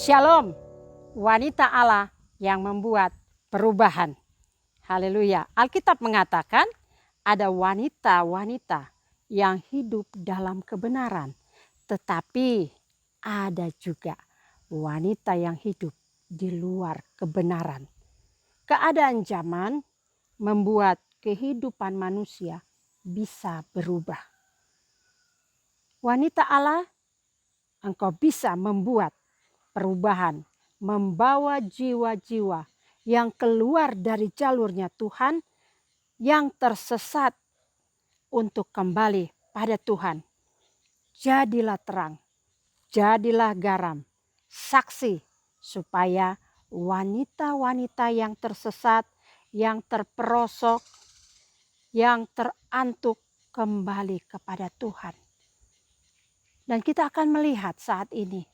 Shalom, wanita Allah yang membuat perubahan. Haleluya. Alkitab mengatakan ada wanita-wanita yang hidup dalam kebenaran. Tetapi ada juga wanita yang hidup di luar kebenaran. Keadaan zaman membuat kehidupan manusia bisa berubah. Wanita Allah, engkau bisa membuat perubahan, membawa jiwa-jiwa yang keluar dari jalurnya Tuhan, yang tersesat untuk kembali pada Tuhan. Jadilah terang, jadilah garam, saksi supaya wanita-wanita yang tersesat, yang terperosok, yang terantuk kembali kepada Tuhan. Dan kita akan melihat saat ini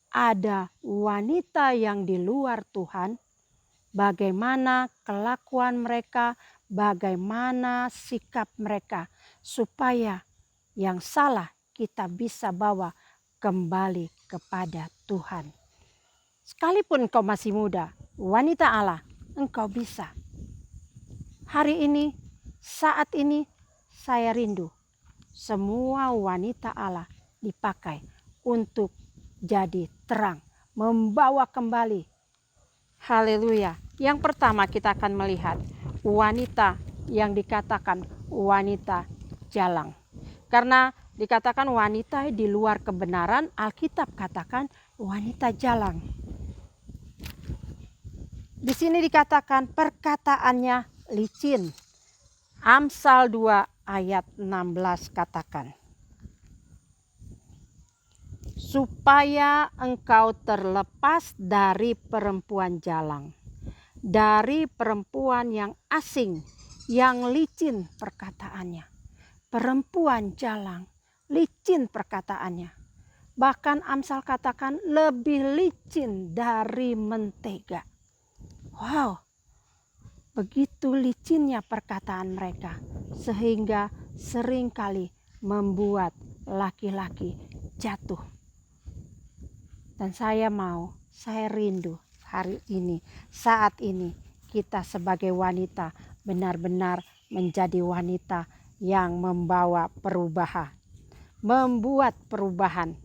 ada wanita yang di luar Tuhan, bagaimana kelakuan mereka, bagaimana sikap mereka, supaya yang salah kita bisa bawa kembali kepada Tuhan. Sekalipun engkau masih muda, wanita Allah, engkau bisa. Hari ini, saat ini, saya rindu semua wanita Allah dipakai untuk jadi terang, membawa kembali. Haleluya. Yang pertama kita akan melihat wanita yang dikatakan wanita jalang. Karena dikatakan wanita di luar kebenaran, Alkitab katakan wanita jalang. Di sini dikatakan perkataannya licin. Amsal 2 ayat 16 katakan, supaya engkau terlepas dari perempuan jalang, dari perempuan yang asing, yang licin perkataannya. Perempuan jalang, licin perkataannya. Bahkan Amsal katakan lebih licin dari mentega. Wow, begitu licinnya perkataan mereka, sehingga seringkali membuat laki-laki jatuh. Dan saya rindu hari ini, saat ini kita sebagai wanita benar-benar menjadi wanita yang membawa perubahan. Membuat perubahan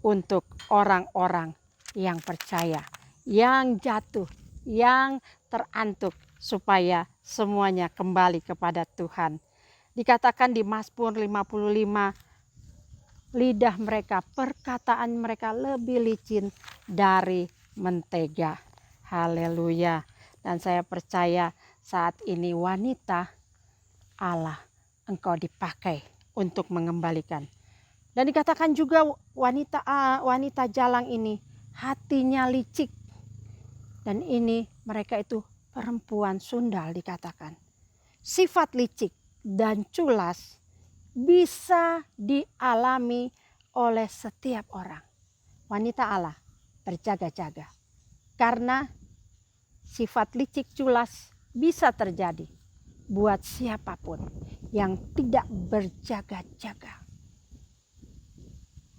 untuk orang-orang yang percaya, yang jatuh, yang terantuk, supaya semuanya kembali kepada Tuhan. Dikatakan di Mazmur 55, lidah mereka, perkataan mereka lebih licin dari mentega. Haleluya. Dan saya percaya saat ini wanita Allah, engkau dipakai untuk mengembalikan. Dan dikatakan juga wanita jalang ini hatinya licik. Dan ini mereka itu perempuan sundal dikatakan. Sifat licik dan culas bisa dialami oleh setiap orang. Wanita Allah berjaga-jaga. Karena sifat licik culas bisa terjadi buat siapapun yang tidak berjaga-jaga.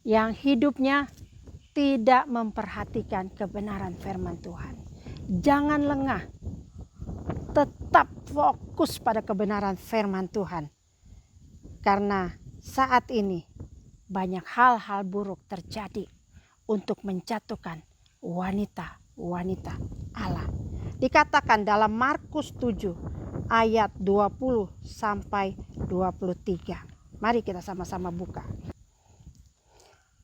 Yang hidupnya tidak memperhatikan kebenaran firman Tuhan. Jangan lengah. Tetap fokus pada kebenaran firman Tuhan. Karena saat ini banyak hal-hal buruk terjadi untuk menjatuhkan wanita-wanita Allah. Dikatakan dalam Markus 7 ayat 20 sampai 23. Mari kita sama-sama buka.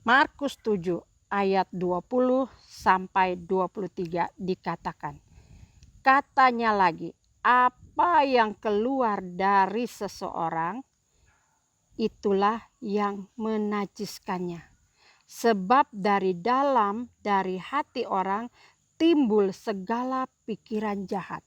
Markus 7 ayat 20 sampai 23 dikatakan, katanya lagi, apa yang keluar dari seseorang, itulah yang menajiskannya. Sebab dari dalam, dari hati orang timbul segala pikiran jahat,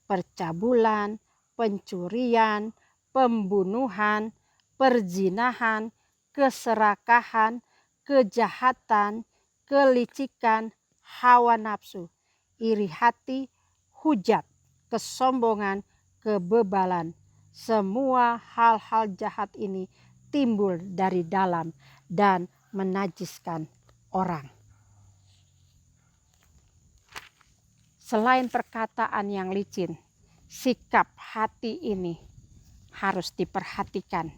percabulan, pencurian, pembunuhan, perzinahan, keserakahan, kejahatan, kelicikan, hawa nafsu, iri hati, hujat, kesombongan, kebebalan. Semua hal-hal jahat ini timbul dari dalam dan menajiskan orang. Selain perkataan yang licin, sikap hati ini harus diperhatikan.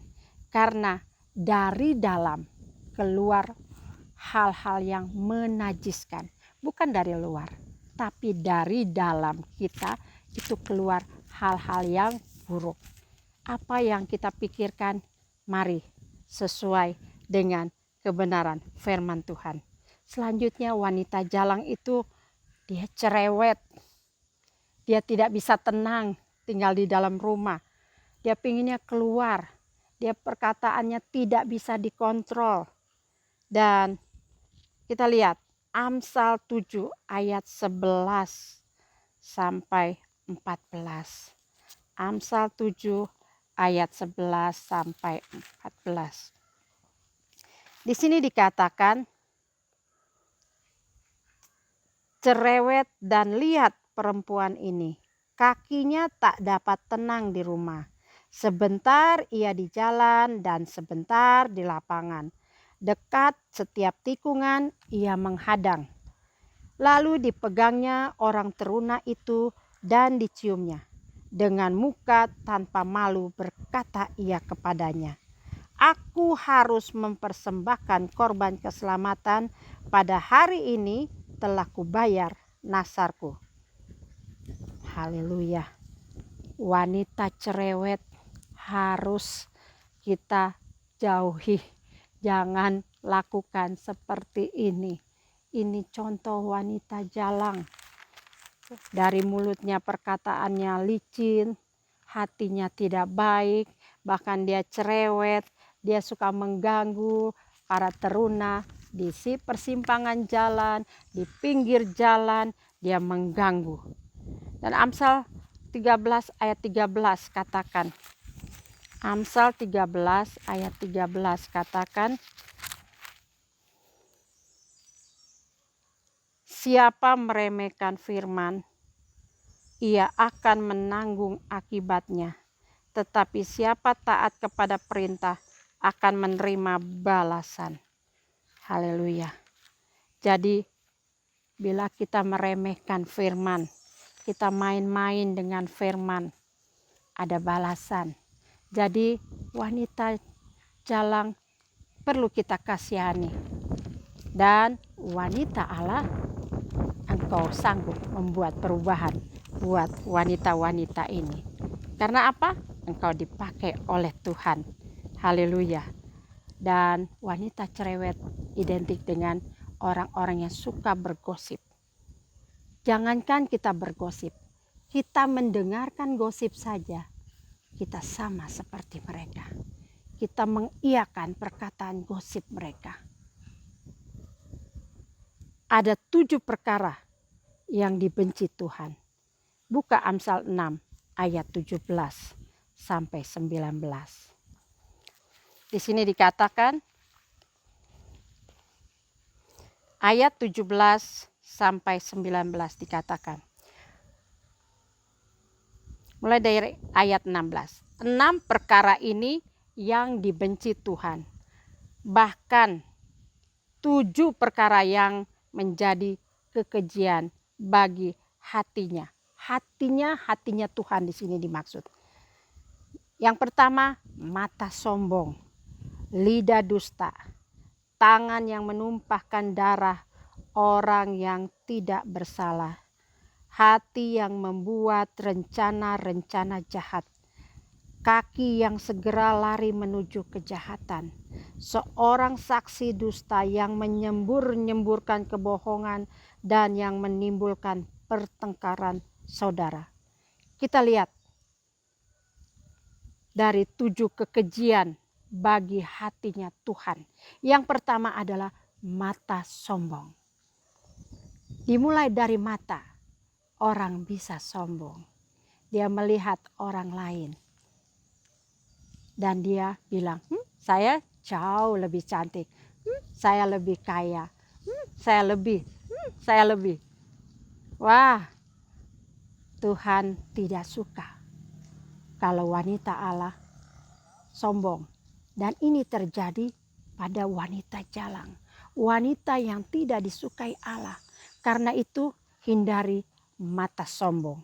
Karena dari dalam keluar hal-hal yang menajiskan. Bukan dari luar, tapi dari dalam kita itu keluar hal-hal yang buruk. Apa yang kita pikirkan, mari sesuai dengan kebenaran firman Tuhan. Selanjutnya wanita jalang itu dia cerewet. Dia tidak bisa tenang tinggal di dalam rumah. Dia pinginnya keluar. Dia perkataannya tidak bisa dikontrol. Dan kita lihat Amsal 7 ayat 11 sampai 14. Amsal 7 ayat 11 sampai 14. Di sini dikatakan, cerewet dan lihat perempuan ini, kakinya tak dapat tenang di rumah. Sebentar ia di jalan dan sebentar di lapangan. Dekat setiap tikungan ia menghadang. Lalu dipegangnya orang teruna itu dan diciumnya. Dengan muka tanpa malu berkata ia kepadanya, aku harus mempersembahkan korban keselamatan. Pada hari ini telah kubayar nasarku. Haleluya. Wanita cerewet harus kita jauhi. Jangan lakukan seperti ini. Ini contoh wanita jalang. Dari mulutnya perkataannya licin, hatinya tidak baik, bahkan dia cerewet, dia suka mengganggu para teruna di persimpangan jalan, di pinggir jalan, dia mengganggu. Dan Amsal 13 ayat 13 katakan, Amsal 13 ayat 13 katakan, siapa meremehkan firman, ia akan menanggung akibatnya. Tetapi siapa taat kepada perintah akan menerima balasan. Haleluya. Jadi bila kita meremehkan firman, kita main-main dengan firman, ada balasan. Jadi wanita jalang perlu kita kasihani. Dan wanita Allah, engkau sanggup membuat perubahan buat wanita-wanita ini. Karena apa? Engkau dipakai oleh Tuhan. Haleluya. Dan wanita cerewet identik dengan orang-orang yang suka bergosip. Jangankan kita bergosip, kita mendengarkan gosip saja, kita sama seperti mereka. Kita mengiyakan perkataan gosip mereka. Ada 7 perkara yang dibenci Tuhan. Buka Amsal 6 ayat 17 sampai 19. Di sini dikatakan, ayat 17 sampai 19 dikatakan. Mulai dari ayat 16. 6 perkara ini yang dibenci Tuhan. Bahkan 7 perkara yang menjadi kekejian bagi hatinya. Hatinya Tuhan di sini dimaksud. Yang pertama, mata sombong, lidah dusta, tangan yang menumpahkan darah orang yang tidak bersalah, hati yang membuat rencana-rencana jahat, kaki yang segera lari menuju kejahatan, seorang saksi dusta yang menyembur-nyemburkan kebohongan dan yang menimbulkan pertengkaran saudara. Kita lihat dari 7 kekejian bagi hatinya Tuhan. Yang pertama adalah mata sombong. Dimulai dari mata, orang bisa sombong. Dia melihat orang lain. Dan dia bilang, saya jauh lebih cantik. Saya lebih kaya. Saya lebih. Wah, Tuhan tidak suka kalau wanita Allah sombong. Dan ini terjadi pada wanita jalang. Wanita yang tidak disukai Allah. Karena itu hindari mata sombong.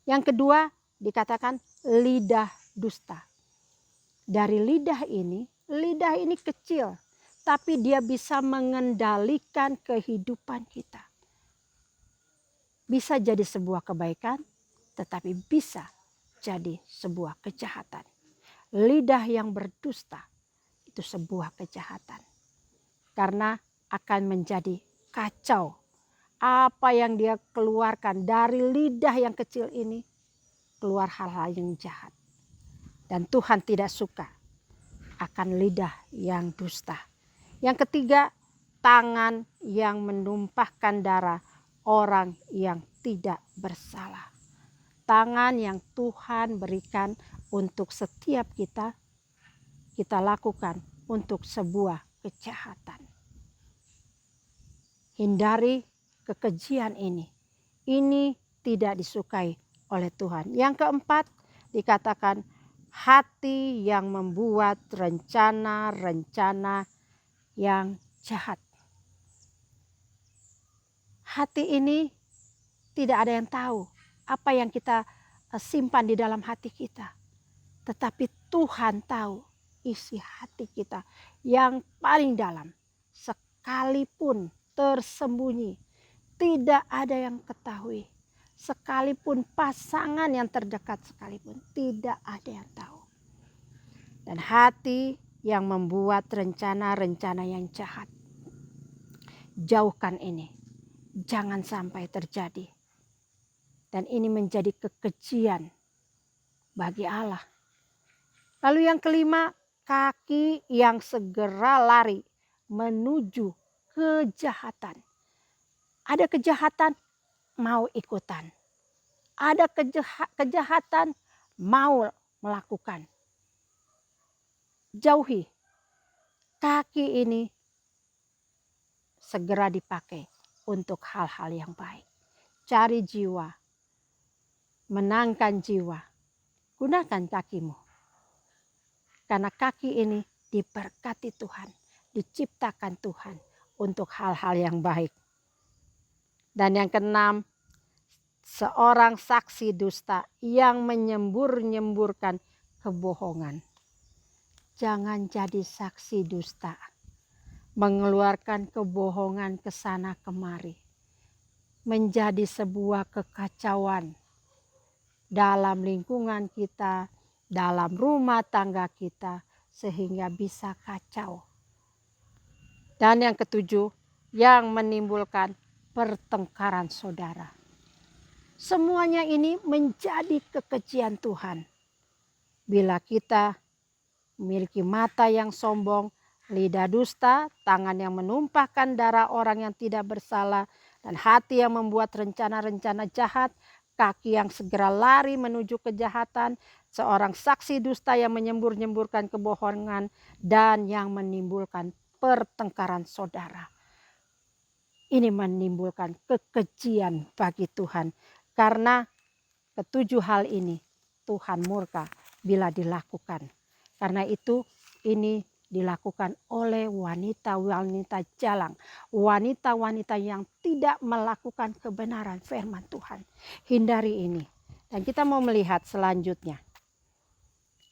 Yang kedua dikatakan lidah dusta. Dari lidah ini kecil, tapi dia bisa mengendalikan kehidupan kita. Bisa jadi sebuah kebaikan, tetapi bisa jadi sebuah kejahatan. Lidah yang berdusta itu sebuah kejahatan. Karena akan menjadi kacau. Apa yang dia keluarkan dari lidah yang kecil ini, keluar hal-hal yang jahat. Dan Tuhan tidak suka akan lidah yang dusta. Yang ketiga, tangan yang menumpahkan darah orang yang tidak bersalah. Tangan yang Tuhan berikan untuk setiap kita lakukan untuk sebuah kejahatan. Hindari kekejian ini. Ini tidak disukai oleh Tuhan. Yang keempat dikatakan hati yang membuat rencana-rencana yang jahat. Hati ini tidak ada yang tahu apa yang kita simpan di dalam hati kita. Tetapi Tuhan tahu isi hati kita yang paling dalam. Sekalipun tersembunyi, tidak ada yang ketahui. Sekalipun pasangan yang terdekat sekalipun, tidak ada yang tahu. Dan hati yang membuat rencana-rencana yang jahat. Jauhkan ini. Jangan sampai terjadi. Dan ini menjadi kekejian bagi Allah. Lalu yang kelima, kaki yang segera lari menuju kejahatan. Ada kejahatan, mau ikutan. Ada kejahatan, mau melakukan. Jauhi. Kaki ini segera dipakai untuk hal-hal yang baik. Cari jiwa. Menangkan jiwa. Gunakan kakimu. Karena kaki ini diberkati Tuhan. Diciptakan Tuhan untuk hal-hal yang baik. Dan yang keenam, seorang saksi dusta yang menyembur-nyemburkan kebohongan. Jangan jadi saksi dusta. Mengeluarkan kebohongan ke sana kemari. Menjadi sebuah kekacauan dalam lingkungan kita, dalam rumah tangga kita, sehingga bisa kacau. Dan yang ketujuh, yang menimbulkan pertengkaran saudara. Semuanya ini menjadi kekejian Tuhan. Bila kita memiliki mata yang sombong, lidah dusta, tangan yang menumpahkan darah orang yang tidak bersalah, dan hati yang membuat rencana-rencana jahat, kaki yang segera lari menuju kejahatan, seorang saksi dusta yang menyembur-nyemburkan kebohongan, dan yang menimbulkan pertengkaran saudara. Ini menimbulkan kekejian bagi Tuhan. Karena ketujuh hal ini Tuhan murka bila dilakukan. Karena itu ini dilakukan oleh wanita-wanita jalang. Wanita-wanita yang tidak melakukan kebenaran firman Tuhan. Hindari ini. Dan kita mau melihat selanjutnya.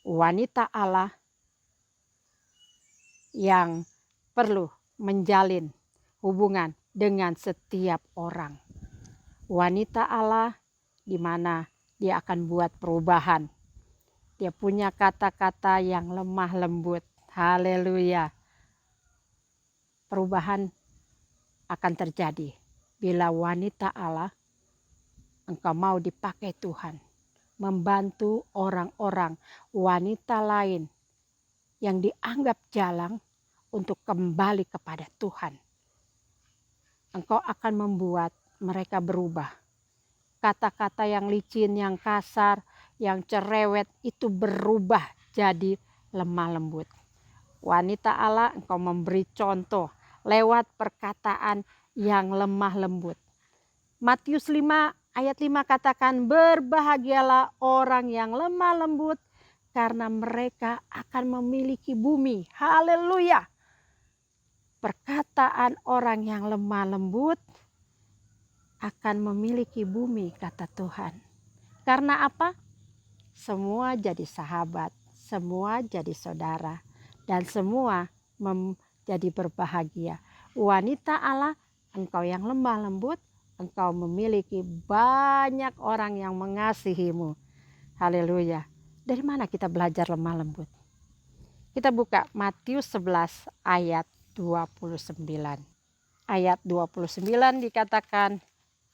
Wanita Allah yang perlu menjalin hubungan dengan setiap orang. Wanita Allah di mana dia akan buat perubahan. Dia punya kata-kata yang lemah lembut. Haleluya. Perubahan akan terjadi bila wanita Allah engkau mau dipakai Tuhan. Membantu orang-orang wanita lain yang dianggap jalang untuk kembali kepada Tuhan. Engkau akan membuat mereka berubah. Kata-kata yang licin, yang kasar, yang cerewet itu berubah jadi lemah lembut. Wanita Allah engkau memberi contoh lewat perkataan yang lemah lembut. Matius 5 ayat 5 katakan, berbahagialah orang yang lemah lembut karena mereka akan memiliki bumi. Haleluya. Perkataan orang yang lemah lembut akan memiliki bumi, kata Tuhan. Karena apa? Semua jadi sahabat, semua jadi saudara, dan semua menjadi berbahagia. Wanita Allah, engkau yang lemah lembut, engkau memiliki banyak orang yang mengasihimu. Haleluya. Dari mana kita belajar lemah lembut? Kita buka Matius 11 ayat 29. Ayat 29 dikatakan,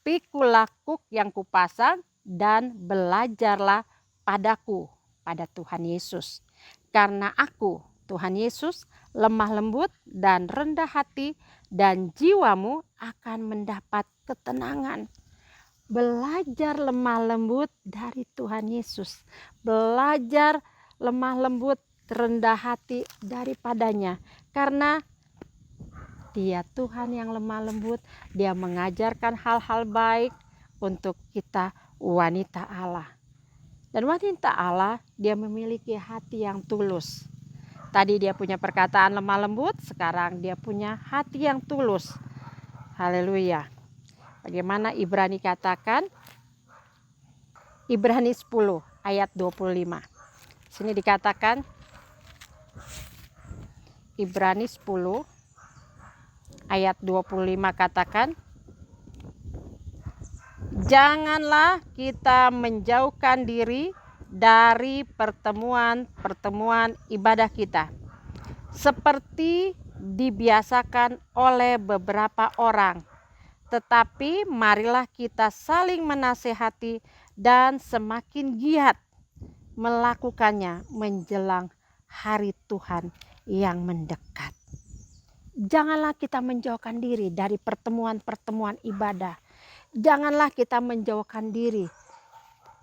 "Pikulah kuk yang kupasang dan belajarlah padaku," pada Tuhan Yesus. "Karena aku, Tuhan Yesus, lemah lembut dan rendah hati, dan jiwamu akan mendapat ketenangan." Belajar lemah lembut dari Tuhan Yesus. Belajar lemah lembut, rendah hati daripadanya. Karena Dia Tuhan yang lemah lembut, Dia mengajarkan hal-hal baik untuk kita wanita Allah. Dan wanita Allah, dia memiliki hati yang tulus. Tadi dia punya perkataan lemah lembut, sekarang dia punya hati yang tulus. Haleluya. Bagaimana Ibrani katakan? Ibrani 10 ayat 25. Sini dikatakan, Ibrani 10 ayat 25 katakan, "Janganlah kita menjauhkan diri dari pertemuan-pertemuan ibadah kita, seperti dibiasakan oleh beberapa orang. Tetapi marilah kita saling menasehati dan semakin giat melakukannya menjelang hari Tuhan yang mendekat." Janganlah kita menjauhkan diri dari pertemuan-pertemuan ibadah. Janganlah kita menjauhkan diri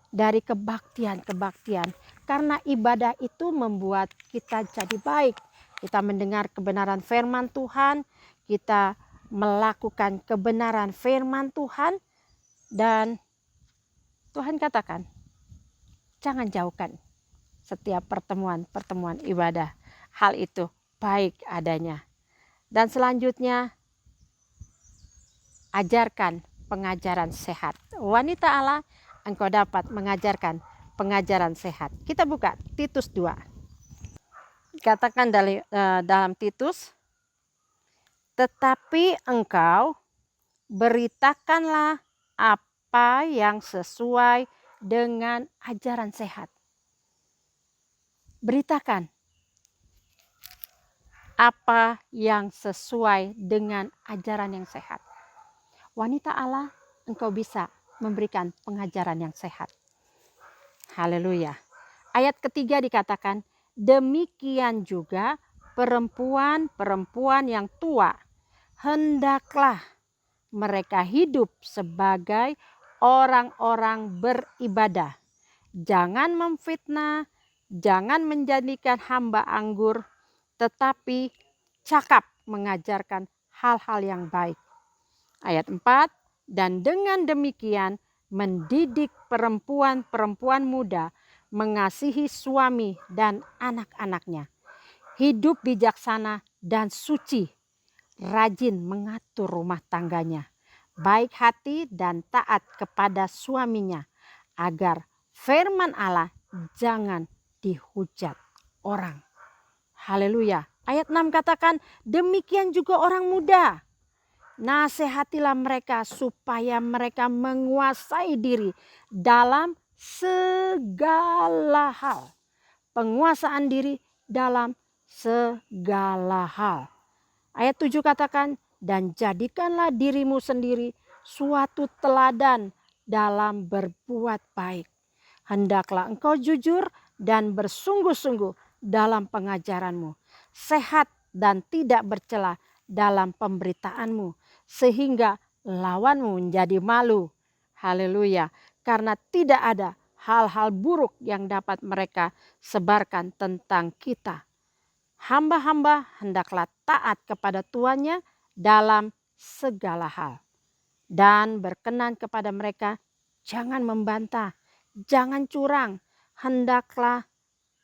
dari kebaktian-kebaktian. Karena ibadah itu membuat kita jadi baik. Kita mendengar kebenaran firman Tuhan, kita melakukan kebenaran firman Tuhan, dan Tuhan katakan, jangan jauhkan setiap pertemuan-pertemuan ibadah. Hal itu baik adanya. Dan selanjutnya, ajarkan pengajaran sehat. Wanita Allah, engkau dapat mengajarkan pengajaran sehat. Kita buka Titus 2. Katakan dalam Titus, "Tetapi engkau beritakanlah apa yang sesuai dengan ajaran sehat." Beritakan apa yang sesuai dengan ajaran yang sehat. Wanita Allah, engkau bisa memberikan pengajaran yang sehat. Haleluya. Ayat ketiga dikatakan, "Demikian juga perempuan-perempuan yang tua, hendaklah mereka hidup sebagai orang-orang beribadah. Jangan memfitnah, jangan menjadikan hamba anggur, tetapi cakap mengajarkan hal-hal yang baik." Ayat 4, "Dan dengan demikian mendidik perempuan-perempuan muda mengasihi suami dan anak-anaknya. Hidup bijaksana dan suci, rajin mengatur rumah tangganya, baik hati dan taat kepada suaminya, agar firman Allah jangan dihujat orang." Haleluya. Ayat 6 katakan, "Demikian juga orang muda. Nasihatilah mereka supaya mereka menguasai diri dalam segala hal." Penguasaan diri dalam segala hal. Ayat 7 katakan, "Dan jadikanlah dirimu sendiri suatu teladan dalam berbuat baik. Hendaklah engkau jujur dan bersungguh-sungguh dalam pengajaranmu, sehat dan tidak bercela dalam pemberitaanmu, sehingga lawanmu menjadi malu." Haleluya. Karena tidak ada hal-hal buruk yang dapat mereka sebarkan tentang kita. Hamba-hamba hendaklah taat kepada tuannya dalam segala hal, dan berkenan kepada mereka, jangan membantah, jangan curang, hendaklah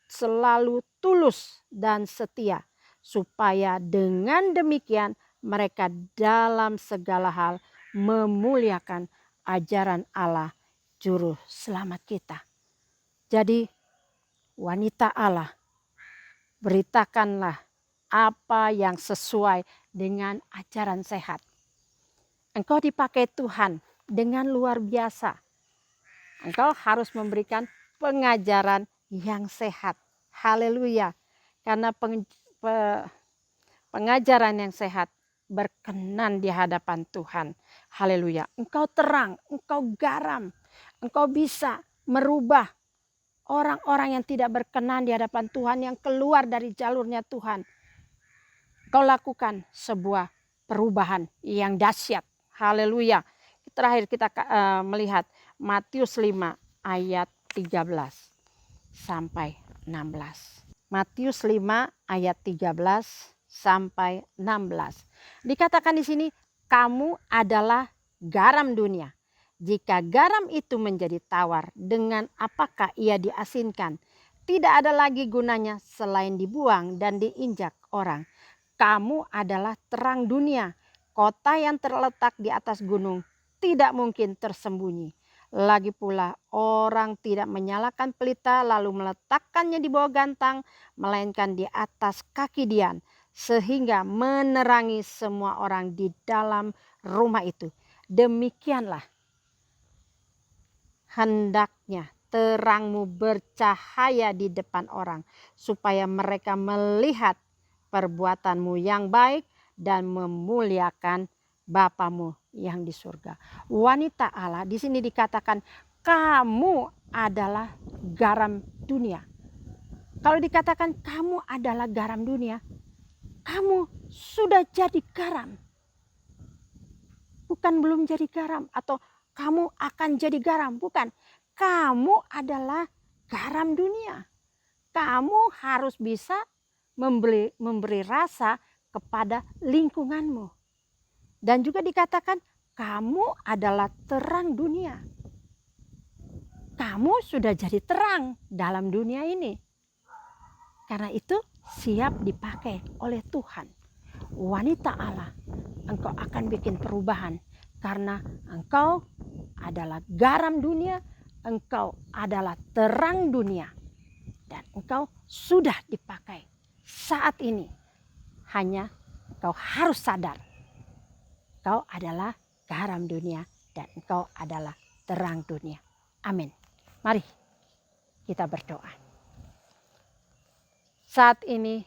selalu tulus dan setia, supaya dengan demikian mereka dalam segala hal memuliakan ajaran Allah Juru Selamat kita. Jadi wanita Allah, beritakanlah apa yang sesuai dengan ajaran sehat. Engkau dipakai Tuhan dengan luar biasa. Engkau harus memberikan pengajaran yang sehat. Haleluya. Karena pengajaran yang sehat berkenan di hadapan Tuhan. Haleluya. Engkau terang, engkau garam. Engkau bisa merubah orang-orang yang tidak berkenan di hadapan Tuhan, yang keluar dari jalurnya Tuhan. Kau lakukan sebuah perubahan yang dahsyat. Haleluya. Terakhir kita melihat Matius 5 ayat 13 sampai 16. Matius 5 ayat 13 sampai 16. Dikatakan di sini, kamu adalah garam dunia. Jika garam itu menjadi tawar, dengan apakah ia diasinkan? Tidak ada lagi gunanya selain dibuang dan diinjak orang. Kamu adalah terang dunia. Kota yang terletak di atas gunung tidak mungkin tersembunyi. Lagi pula orang tidak menyalakan pelita lalu meletakkannya di bawah gantang, melainkan di atas kaki dian, sehingga menerangi semua orang di dalam rumah itu. Demikianlah hendaknya terangmu bercahaya di depan orang, supaya mereka melihat perbuatanmu yang baik dan memuliakan Bapamu yang di surga. Wanita Allah di sini dikatakan kamu adalah garam dunia. Kalau dikatakan kamu adalah garam dunia, kamu sudah jadi garam. Bukan belum jadi garam atau kamu akan jadi garam, bukan. Kamu adalah garam dunia. Kamu harus bisa memberi rasa kepada lingkunganmu. Dan juga dikatakan kamu adalah terang dunia. Kamu sudah jadi terang dalam dunia ini. Karena itu siap dipakai oleh Tuhan. Wanita Allah, engkau akan bikin perubahan. Karena engkau adalah garam dunia, engkau adalah terang dunia. Dan engkau sudah dipakai saat ini. Hanya engkau harus sadar. Engkau adalah garam dunia dan engkau adalah terang dunia. Amin. Mari kita berdoa. Saat ini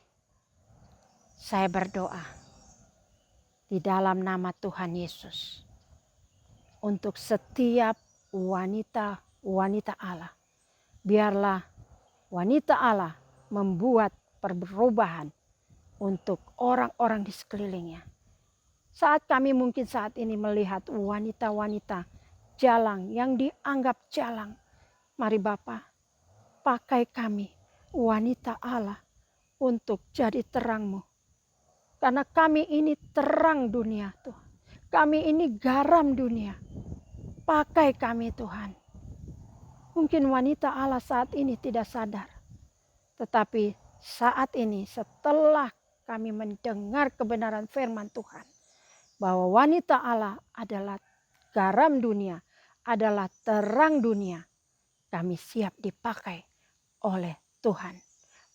saya berdoa di dalam nama Tuhan Yesus. Untuk setiap wanita-wanita Allah. Biarlah wanita Allah membuat perubahan untuk orang-orang di sekelilingnya. Saat kami mungkin saat ini melihat wanita-wanita jalang yang dianggap jalang. Mari Bapa, pakai kami wanita Allah untuk jadi terang-Mu. Karena kami ini terang dunia Tuhan. Kami ini garam dunia. Pakai kami Tuhan. Mungkin wanita Allah saat ini tidak sadar. Tetapi saat ini setelah kami mendengar kebenaran firman Tuhan. Bahwa wanita Allah adalah garam dunia. Adalah terang dunia. Kami siap dipakai oleh Tuhan.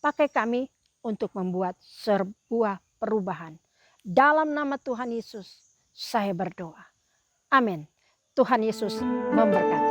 Pakai kami untuk membuat sebuah perubahan. Dalam nama Tuhan Yesus saya berdoa. Amin. Tuhan Yesus memberkati.